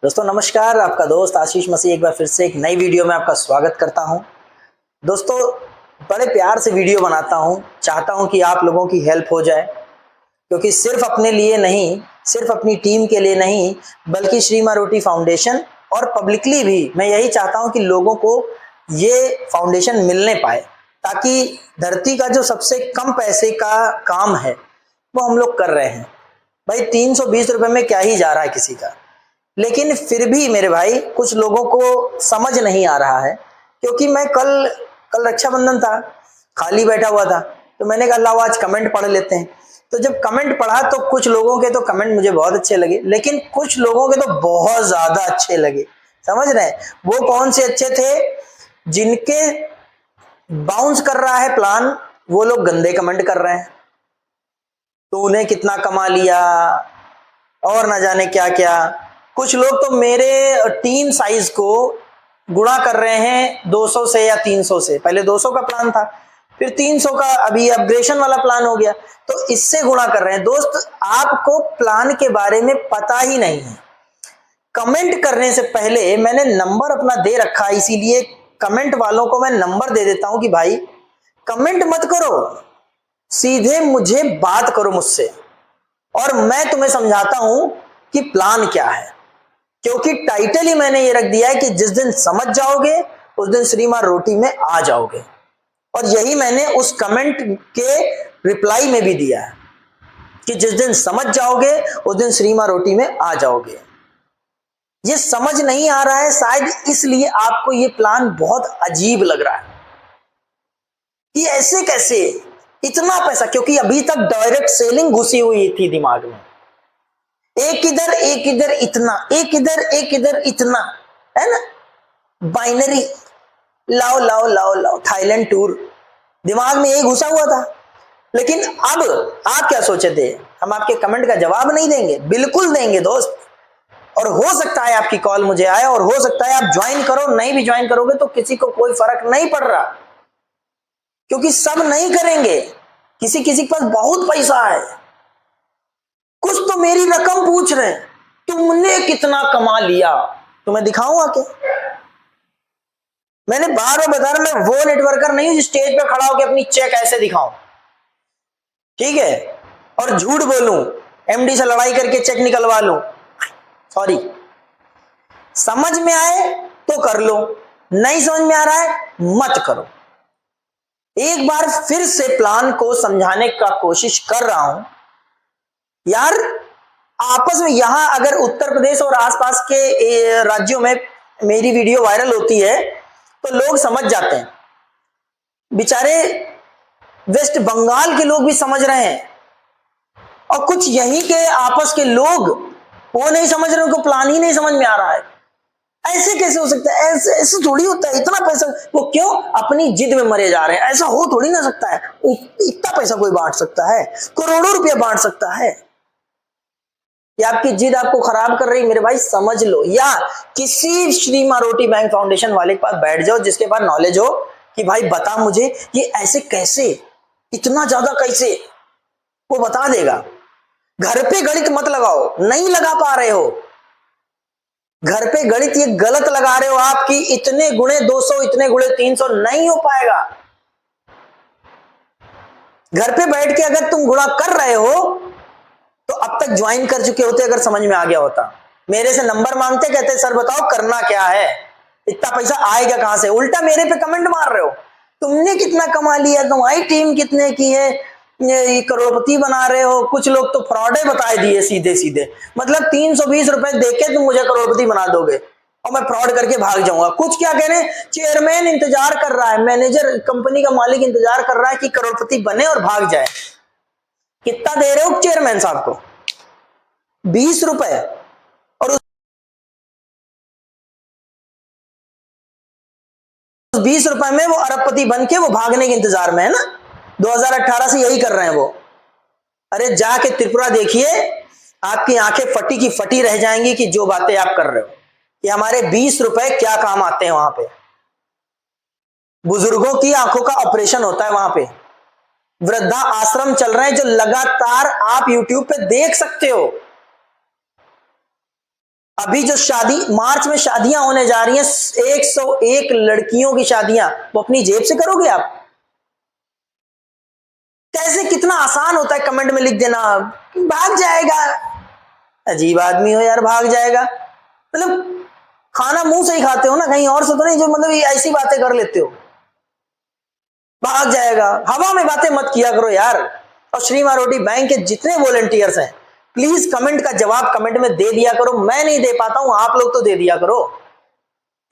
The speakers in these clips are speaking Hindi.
दोस्तों नमस्कार। आपका दोस्त आशीष मसीह एक बार फिर से एक नई वीडियो में आपका स्वागत करता हूं। दोस्तों बड़े प्यार से वीडियो बनाता हूं, चाहता हूं कि आप लोगों की हेल्प हो जाए, क्योंकि सिर्फ अपने लिए नहीं, सिर्फ अपनी टीम के लिए नहीं, बल्कि श्री मां रोटी फाउंडेशन और पब्लिकली भी मैं यही चाहता हूं कि लोगों को ये फाउंडेशन मिलने पाए, ताकि धरती का जो सबसे कम पैसे का काम है वो हम लोग कर रहे हैं। भाई 320 रुपए में क्या ही जा रहा है किसी का, लेकिन फिर भी मेरे भाई कुछ लोगों को समझ नहीं आ रहा है। क्योंकि मैं कल कल रक्षाबंधन था, खाली बैठा हुआ था, तो मैंने कहा लाओ आज कमेंट पढ़ लेते हैं। तो जब कमेंट पढ़ा तो कुछ लोगों के तो कमेंट मुझे बहुत अच्छे लगे, लेकिन कुछ लोगों के तो बहुत ज्यादा अच्छे लगे। समझ रहे हैं? वो कौन से अच्छे थे? जिनके बाउंस कर रहा है प्लान, वो लोग गंदे कमेंट कर रहे हैं, तूने कितना कमा लिया और ना जाने क्या क्या। कुछ लोग तो मेरे टीम साइज को गुणा कर रहे हैं 200 से या 300 से। पहले 200 का प्लान था, फिर 300 का, अभी अपग्रेडेशन वाला प्लान हो गया, तो इससे गुणा कर रहे हैं। दोस्त आपको प्लान के बारे में पता ही नहीं है। कमेंट करने से पहले मैंने नंबर अपना दे रखा है, इसीलिए कमेंट वालों को मैं नंबर दे देता हूं कि भाई कमेंट मत करो, सीधे मुझे बात करो मुझसे, और मैं तुम्हें समझाता हूं कि प्लान क्या है। क्योंकि टाइटल ही मैंने ये रख दिया है कि जिस दिन समझ जाओगे उस दिन श्री मां रोटी में आ जाओगे, और यही मैंने उस कमेंट के रिप्लाई में भी दिया है कि जिस दिन समझ जाओगे उस दिन श्री मां रोटी में आ जाओगे। ये समझ नहीं आ रहा है शायद, इसलिए आपको ये प्लान बहुत अजीब लग रहा है कि ऐसे कैसे इतना पैसा। क्योंकि अभी तक डायरेक्ट सेलिंग घुसी हुई थी दिमाग में, एक इधर एक इधर इतना, एक इधर एक इधर इतना, है ना, बाइनरी, लाओ लाओ लाओ लाओ, थाईलैंड टूर, दिमाग में यही घुसा हुआ था। लेकिन अब आप क्या सोचे थे? हम आपके कमेंट का जवाब नहीं देंगे? बिल्कुल देंगे दोस्त। और हो सकता है आपकी कॉल मुझे आए, और हो सकता है आप ज्वाइन करो, नहीं भी ज्वाइन करोगे तो किसी को कोई फर्क नहीं पड़ रहा, क्योंकि सब नहीं करेंगे। किसी किसी के पास बहुत पैसा है, कुछ तो मेरी रकम पूछ रहे हैं, तुमने कितना कमा लिया, तुम्हें दिखाऊं आके। मैंने बार बार बता रहा, मैं वो नेटवर्कर नहीं हूं जो स्टेज पे खड़ा होकर अपनी चेक ऐसे दिखाऊं, ठीक है, और झूठ बोलूं, एमडी से लड़ाई करके चेक निकलवा लूं। सॉरी, समझ में आए तो कर लो, नहीं समझ में आ रहा है मत करो। एक बार फिर से प्लान को समझाने का कोशिश कर रहा हूं यार। आपस में यहां अगर उत्तर प्रदेश और आसपास के राज्यों में मेरी वीडियो वायरल होती है तो लोग समझ जाते हैं। बेचारे वेस्ट बंगाल के लोग भी समझ रहे हैं, और कुछ यहीं के आपस के लोग वो नहीं समझ रहे, उनको प्लान ही नहीं समझ में आ रहा है। ऐसे कैसे हो सकता है? ऐसे ऐसे थोड़ी होता है, इतना पैसा वो क्यों अपनी जिद में मरे जा रहे हैं? ऐसा हो थोड़ी ना सकता है, इतना पैसा कोई बांट सकता है? करोड़ों रुपया बांट सकता है? ये आपकी जिद आपको खराब कर रही, मेरे भाई समझ लो। या किसी श्री मां रोटी बैंक फाउंडेशन वाले के पास बैठ जाओ जिसके पास नॉलेज हो कि भाई बता मुझे ये ऐसे कैसे, इतना ज्यादा कैसे, वो बता देगा। घर पे गणित मत लगाओ, नहीं लगा पा रहे हो। घर पे गणित ये गलत लगा रहे हो आप कि इतने गुणे 200, इतने गुणे 300, नहीं हो पाएगा। घर पे बैठ के अगर तुम गुणा कर रहे हो तो अब तक ज्वाइन कर चुके होते, अगर समझ में आ गया होता। मेरे से नंबर मांगते, कहते सर बताओ करना क्या है, इतना पैसा आएगा कहां से? उल्टा मेरे पे कमेंट मार रहे हो, तुमने कितना कमा लिया, तुम्हारी टीम कितने की है, ये करोड़पति बना रहे हो। कुछ लोग तो फ्रॉडे बता दिए सीधे सीधे, मतलब 320 रुपए देके तुम मुझे करोड़पति बना दोगे और मैं फ्रॉड करके भाग जाऊंगा। कुछ क्या कह रहे हैं, चेयरमैन इंतजार कर रहा है, मैनेजर, कंपनी का मालिक इंतजार कर रहा है कि करोड़पति बने और भाग जाए। कितना दे रहे हो चेयरमैन साहब को? 20 रुपए, और उस 20 रुपए में वो अरबपति बन के वो भागने के इंतजार में है ना। 2018 से यही कर रहे हैं वो। अरे जाके त्रिपुरा देखिए, आपकी आंखें फटी की फटी रह जाएंगी कि जो बातें आप कर रहे हो कि हमारे 20 रुपए क्या काम आते हैं। वहां पे बुजुर्गों की आंखों का ऑपरेशन होता है, वहां पे वृद्धा आश्रम चल रहे हैं जो लगातार आप यूट्यूब पे देख सकते हो। अभी जो शादी मार्च में शादियां होने जा रही हैं, 101 लड़कियों की शादियां, वो अपनी जेब से करोगे आप? कैसे, कितना आसान होता है कमेंट में लिख देना भाग जाएगा। अजीब आदमी हो यार, भाग जाएगा मतलब खाना मुंह से ही खाते हो ना, कहीं और से तो नहीं, जो मतलब ये ऐसी बातें कर लेते हो। भाग जाएगा, हवा में बातें मत किया करो यार। और श्री मां रोटी बैंक के जितने वॉलंटियर्स हैं, प्लीज कमेंट का जवाब कमेंट में दे दिया करो। मैं नहीं दे पाता हूं, आप लोग तो दे दिया करो।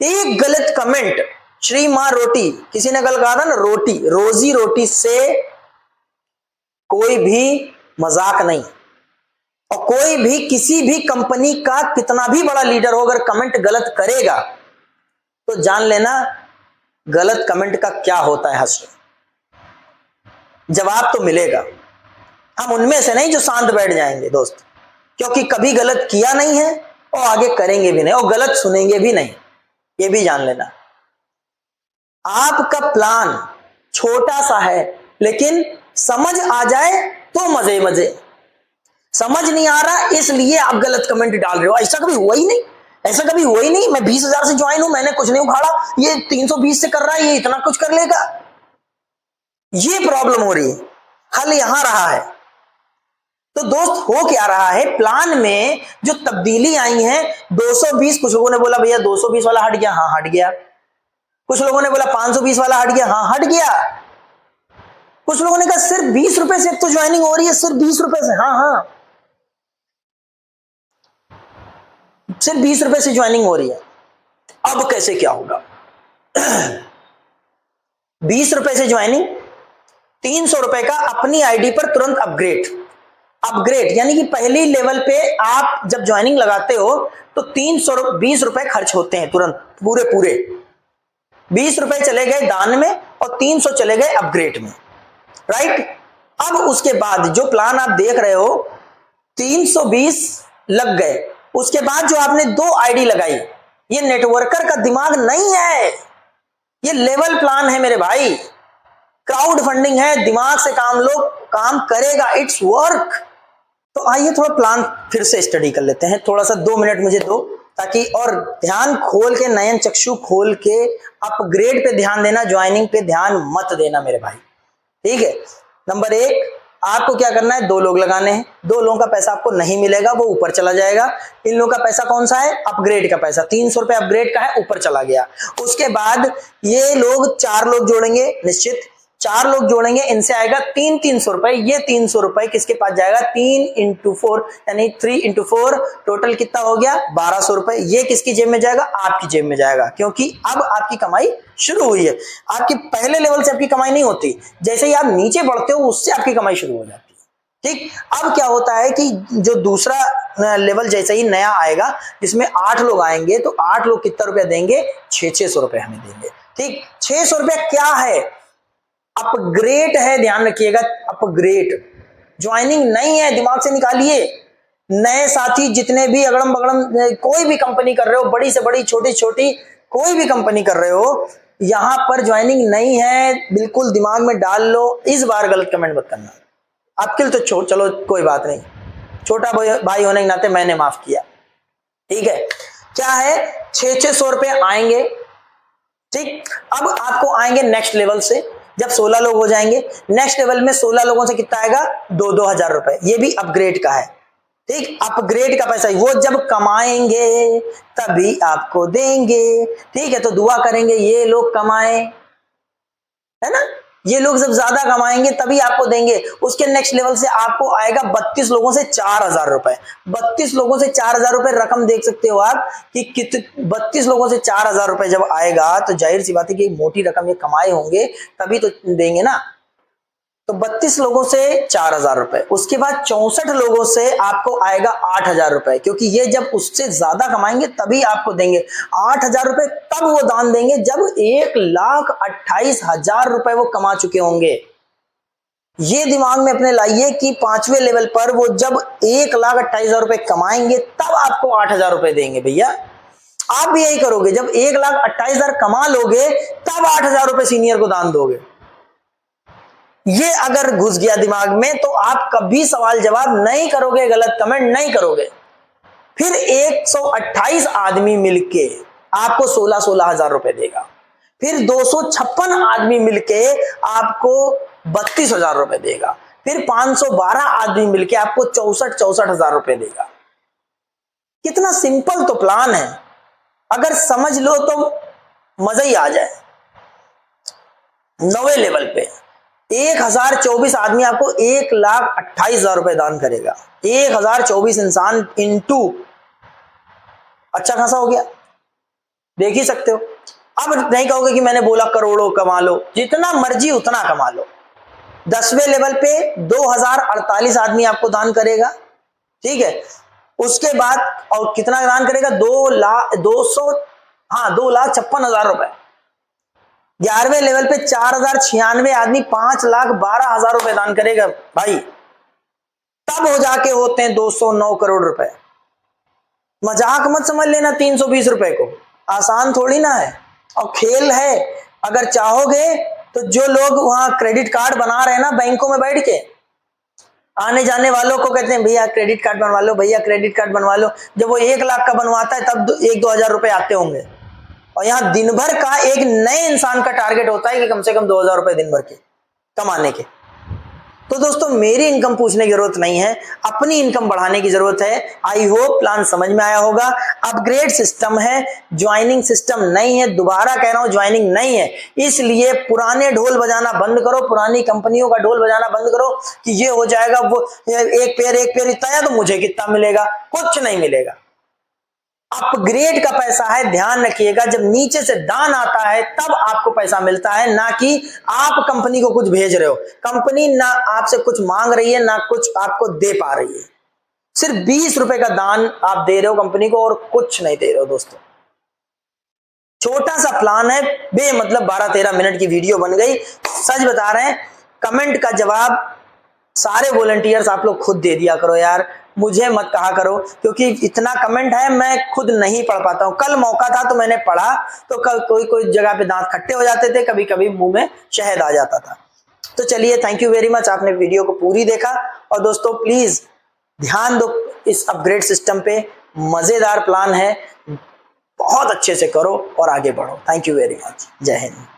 एक गलत कमेंट, श्री मां रोटी, किसी ने कल कहा था ना, रोटी रोजी रोटी से कोई भी मजाक नहीं। और कोई भी किसी भी कंपनी का कितना भी बड़ा लीडर हो, अगर कमेंट गलत करेगा तो जान लेना गलत कमेंट का क्या होता है हश्र। जवाब तो मिलेगा। हम उनमें से नहीं जो शांत बैठ जाएंगे दोस्त, क्योंकि कभी गलत किया नहीं है और आगे करेंगे भी नहीं और गलत सुनेंगे भी नहीं, ये भी जान लेना। आपका प्लान छोटा सा है, लेकिन समझ आ जाए तो मजे मजे। समझ नहीं आ रहा इसलिए आप गलत कमेंट डाल रहे हो। ऐसा कभी हुआ ही नहीं, ऐसा कभी हुआ ही नहीं। मैं 20,000 से ज्वाइन हूं, मैंने कुछ नहीं उखाड़ा, ये 320 से कर रहा है, ये इतना कुछ कर लेगा। ये प्रॉब्लम हो रही है, हल यहां रहा है। तो दोस्त हो क्या रहा है, प्लान में जो तब्दीली आई है 220, कुछ लोगों ने बोला भैया 220 वाला हट गया, हाँ हट गया। कुछ लोगों ने बोला 520 वाला हट गया, हाँ हट गया। कुछ लोगों ने कहा सिर्फ 20 रुपए से तो ज्वाइनिंग हो रही है, सिर्फ 20 रुपए से, हाँ हाँ सिर्फ 20 रुपए से ज्वाइनिंग हो रही है। अब कैसे क्या होगा 20 रुपए से ज्वाइनिंग, 300 रुपए का अपनी आईडी पर तुरंत अपग्रेड। अपग्रेड यानी कि पहली लेवल पे आप जब ज्वाइनिंग लगाते हो तो 320 रुपए खर्च होते हैं तुरंत, पूरे पूरे 20 रुपए चले गए दान में और 300 चले गए अपग्रेड में, राइट। अब उसके बाद जो प्लान आप देख रहे हो 320 लग गए, उसके बाद जो आपने 2 आईडी लगाई, ये नेटवर्कर का दिमाग नहीं है, ये लेवल प्लान है मेरे भाई। क्राउड फंडिंग है, दिमाग से काम लो, काम करेगा, इट्स वर्क। तो आइए थोड़ा प्लान फिर से स्टडी कर लेते हैं, थोड़ा सा 2 मिनट मुझे दो, ताकि और ध्यान खोल के, नयन चक्षु खोल के अपग्रेड पे ध्यान देना, ज्वाइनिंग पे ध्यान मत देना मेरे भाई, ठीक है। नंबर 1, आपको क्या करना है, 2 लोग लगाने हैं। 2 लोगों का पैसा आपको नहीं मिलेगा, वो ऊपर चला जाएगा। इन लोगों का पैसा कौन सा है, अपग्रेड का पैसा, 300 रुपए अपग्रेड का है, ऊपर चला गया। उसके बाद ये लोग 4 लोग जोड़ेंगे, निश्चित 4 लोग जोड़ेंगे, इनसे आएगा 300 रुपए। ये 300 रुपए किसके पास जाएगा, 3 × 4 यानी 3 × 4 टोटल कितना हो गया, 1200 रुपए। ये किसकी जेब में जाएगा, आपकी जेब में जाएगा, क्योंकि अब आपकी कमाई शुरू हुई है। आपकी पहले लेवल से आपकी कमाई नहीं होती, जैसे ही आप नीचे बढ़ते हो उससे आपकी कमाई शुरू हो जाती है, ठीक। अब क्या होता है कि जो दूसरा लेवल जैसे ही नया आएगा, जिसमें 8 लोग आएंगे, तो 8 लोग कितना रुपया देंगे, 600 रुपए हमें देंगे, ठीक। 600 रुपया क्या है, अपग्रेड है, ध्यान रखिएगा, अपग्रेड। ज्वाइनिंग नहीं है, दिमाग से निकालिए। नए साथी जितने भी अगड़म बगड़म कोई भी कंपनी कर रहे हो, बड़ी से बड़ी, छोटी छोटी कोई भी कंपनी कर रहे हो, यहां पर ज्वाइनिंग नहीं है, बिल्कुल दिमाग में डाल लो। इस बार गलत कमेंट मत करना। आपके लिए तो चलो कोई बात नहीं, छोटा भाई होने के नाते मैंने माफ किया, ठीक है। क्या है, 600 रुपए आएंगे, ठीक। अब आपको आएंगे नेक्स्ट लेवल से, जब 16 लोग हो जाएंगे, नेक्स्ट लेवल में 16 लोगों से कितना आएगा, 2-2 हजार रुपए। ये भी अपग्रेड का है, ठीक। अपग्रेड का पैसा वो जब कमाएंगे तभी आपको देंगे, ठीक है। तो दुआ करेंगे ये लोग कमाएं, है ना, ये लोग जब ज्यादा कमाएंगे तभी आपको देंगे। उसके नेक्स्ट लेवल से आपको आएगा 32 लोगों से 4,000 रुपए। 32 लोगों से 4,000 रुपए, रकम देख सकते हो आप कि 32 लोगों से 4,000 रुपए जब आएगा तो जाहिर सी बात है कि मोटी रकम ये कमाए होंगे तभी तो देंगे ना। तो 32 लोगों से 4,000 रुपए, उसके बाद 64 लोगों से आपको आएगा 8,000 रुपए, क्योंकि ये जब उससे ज्यादा कमाएंगे तभी आपको देंगे 8,000 रुपए। तब वो दान देंगे जब 1,28,000 रुपए वो कमा चुके होंगे। ये दिमाग में अपने लाइए कि 5वें लेवल पर वो जब 1,28,000 रुपए कमाएंगे तब आपको 8,000 रुपए देंगे। भैया आप भी यही करोगे, जब 1,28,000 कमा लोगे तब 8,000 रुपए सीनियर को दान दोगे। ये अगर घुस गया दिमाग में तो आप कभी सवाल जवाब नहीं करोगे, गलत कमेंट नहीं करोगे, फिर 128 आदमी मिलके आपको 16-16 हजार रुपए देगा। फिर 256 आदमी मिलके आपको 32 हजार रुपए देगा। फिर 512 आदमी मिलके आपको 64 हजार रुपए देगा। कितना सिंपल तो प्लान है, अगर समझ लो तो मजा ही आ जाए। 9वें लेवल पे 1024 आदमी आपको 1,28,000 रुपए दान करेगा। 1024 इंसान इंटू, अच्छा खासा हो गया, देख ही सकते हो। अब नहीं कहोगे कि मैंने बोला करोड़ों कमा लो, जितना मर्जी उतना कमा लो। 10वें लेवल पे 2048 आदमी आपको दान करेगा, ठीक है। उसके बाद और कितना दान करेगा, 2,56,000 रुपए। 11वें लेवल पे 4096 आदमी 5,12,000 रुपए दान करेगा भाई। तब हो जाके होते हैं 209 करोड़ रुपए। मजाक मत समझ लेना 320 रुपए को, आसान थोड़ी ना है और खेल है। अगर चाहोगे तो जो लोग वहां क्रेडिट कार्ड बना रहे हैं ना बैंकों में बैठ के, आने जाने वालों को कहते हैं भैया क्रेडिट कार्ड बनवा लो, भैया क्रेडिट कार्ड बनवा लो। जब वो 1 लाख का बनवाता है तब 1-2 हजार रुपए आते होंगे। और यहाँ दिन भर का एक नए इंसान का टारगेट होता है कि कम से कम 2,000 रुपए दिन भर के कमाने के। तो दोस्तों मेरी इनकम पूछने की जरूरत नहीं है, अपनी इनकम बढ़ाने की जरूरत है। आई होप प्लान समझ में आया होगा। अपग्रेड सिस्टम है, ज्वाइनिंग सिस्टम नहीं है। दोबारा कह रहा हूं ज्वाइनिंग नहीं है, इसलिए पुराने ढोल बजाना बंद करो, पुरानी कंपनियों का ढोल बजाना बंद करो कि ये हो जाएगा, वो एक पेयर इतना है तो मुझे कितना मिलेगा, कुछ नहीं मिलेगा। अपग्रेड का पैसा है, ध्यान रखिएगा, जब नीचे से दान आता है तब आपको पैसा मिलता है, ना कि आप कंपनी को कुछ भेज रहे हो। कंपनी ना आपसे कुछ मांग रही है, ना कुछ आपको दे पा रही है। सिर्फ 20 रुपए का दान आप दे रहे हो कंपनी को और कुछ नहीं दे रहे हो। दोस्तों छोटा सा प्लान है, बेमतलब 12-13 मिनट की वीडियो बन गई। सच बता रहे हैं, कमेंट का जवाब सारे वॉलंटियर्स आप लोग खुद दे दिया करो यार, मुझे मत कहा करो, क्योंकि इतना कमेंट है मैं खुद नहीं पढ़ पाता हूं। कल मौका था तो मैंने पढ़ा, तो कल कोई जगह पे दांत खट्टे हो जाते थे, कभी कभी मुंह में शहद आ जाता था। तो चलिए, थैंक यू वेरी मच, आपने वीडियो को पूरी देखा। और दोस्तों प्लीज ध्यान दो इस अपग्रेड सिस्टम पे, मजेदार प्लान है, बहुत अच्छे से करो और आगे बढ़ो। थैंक यू वेरी मच, जय हिंद।